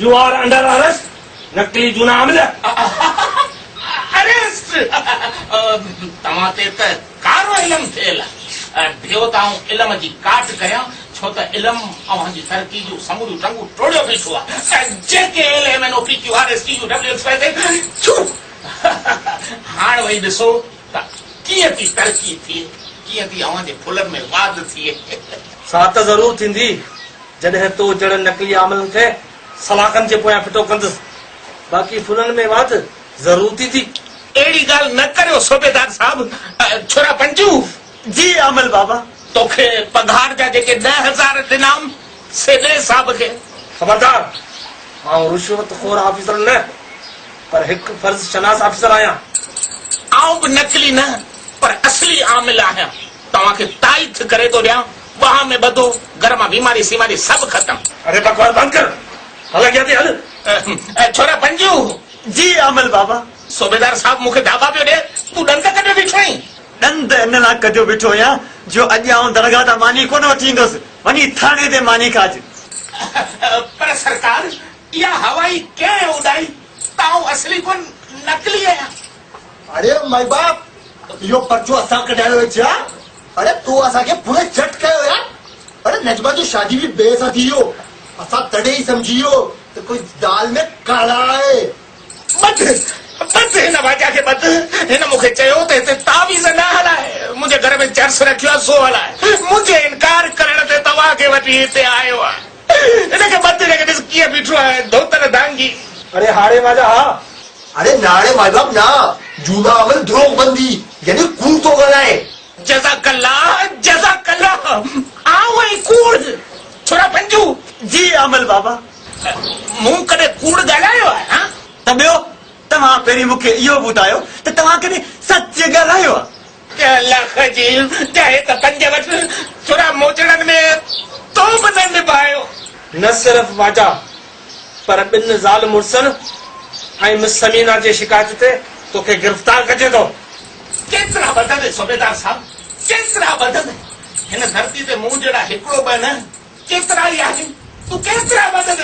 You are under arrest. नकली जूना अमला अरेस्ट तमाते त कारो इल्म थियल भियो तां इल्म जी काट कया छो त इल्म अवां जी तरक्की जो समूरो टंगू टोड़ियो बीठो आ जेके एलएमएन ओपीक्यूआरएस टीयूडब्ल्यू एक्स हाण वही ॾिसो त कीअं थी तरक्की थी कीअं थी अवां जे फुलनि में वाध थिए सा त ज़रूर थींदी जॾहिं तो जड़ नकली आमलनि खे सलाखनि जे पोयां फिटो कंदुसि बाक़ी फुलनि में वाध ज़रूर थींदी अहिड़ी ॻाल्हि न करियो सूबेदार साहब छोरा पंजू जी अमल बाबा तोखे पघार जा जेके 10,000 ॾिनाम से ॾे साहब खे खबरदार आउं रुश्वतखोर ऑफिसर न पर हिकु फर्ज़ शनास ऑफिसर आहियां आउं बि नकली न पर असली आमिल आहियां तव्हांखे ताईद करे थो ॾियां बाह में ॿधो घर मां बीमारी सीमारी सभु ख़तम अरे बकवास बंदि कर हल अॻियां थी हल छोरा पंजू जी अमल बाबा सूबेदार साहब मूंखे दाबा पियो ॾे तूं ॾंद कॾहिं बीठो आहीं ॾंद इन लाइ कढियो बीठो आहियां जो अॼु आउं दरगाह तां मानी कोन वठी ईंदुसि वञी थाणे ते मानी खाज पर सरकार इहा हवाई कंहिं उॾाई ताऊं असली कोन नकली आहियां अरे माई बाप यो पर्चो असां कढायो है छा अरे तू असांखे पूरे झट कयो यार अरे नजमा जी शादी भी बेसा थी हो असां तॾहिं ई सम्झी वियो त कोई दाल में काला आहे बद हिन वाजा खे बद हिन मूंखे चयो त हिते तावीज़ न हलाए मुंहिंजे घर में चर्स रखियो आहे सो हलाए मुंहिंजे इनकार करण ते तव्हांखे वठी हिते आयो आहे हिनखे बद हिनखे ॾिस कीअं बीठो आहे धोतर दांगी अरे हाड़े माजा हा अरे नाड़े माई बाप ना जूना अमल द्रोह बंदी यानी कूड़ तो ॻाल्हाए जज़ाकल्ला आऊं ऐं कूड़ छोरा पंजू जी अमल बाबा मूं कॾहिं कूड़ ॻाल्हायो आहे हा त ॿियो तव्हां पहिरीं मूंखे इहो ॿुधायो त तव्हां कॾहिं सच ॻाल्हायो आहे लख जी चाहे त 5 वटि छोरा मोचड़नि में तो बि न निभायो न सिर्फ़ वाजा पर ॿिनि ज़ाल मुड़सनि ऐं मिस समीना जे शिकायत ते तोखे गिरफ़्तार कजे थो केतिरा बदन सूबेदार साहब केतिरा बदन हिन धरती ते मूं जहिड़ा हिकिड़ो बि न केतिरा ई आहिनि तूं केतिरा बदन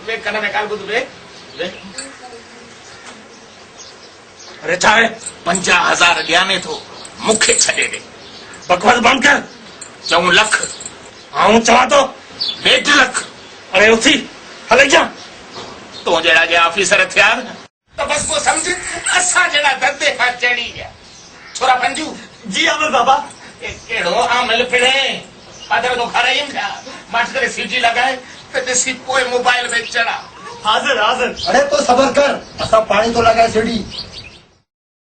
वे कन में काल ॿुध वे अरे छा आहे 50,000 ॾियाने थो मूंखे छॾे ॾे बकवास बंदि कर 4 लख आऊं चवां थो 1.5 लख अरे उथी हल अॻियां तो जहिड़ा जे ऑफिसर थिया त बस को सम्झ असां जहिड़ा धंधे खां चढ़ी विया छोरा पंजू जी अमल बाबा कहिड़ो आमिल पिणे पादर तो खाराइनि पिया माठ करे सीटी लॻाए त ॾिसी पोइ मोबाइल में चढ़ा हाज़िर हाज़िर अरे तो सबर कर असां पाणी तो लॻाए छॾी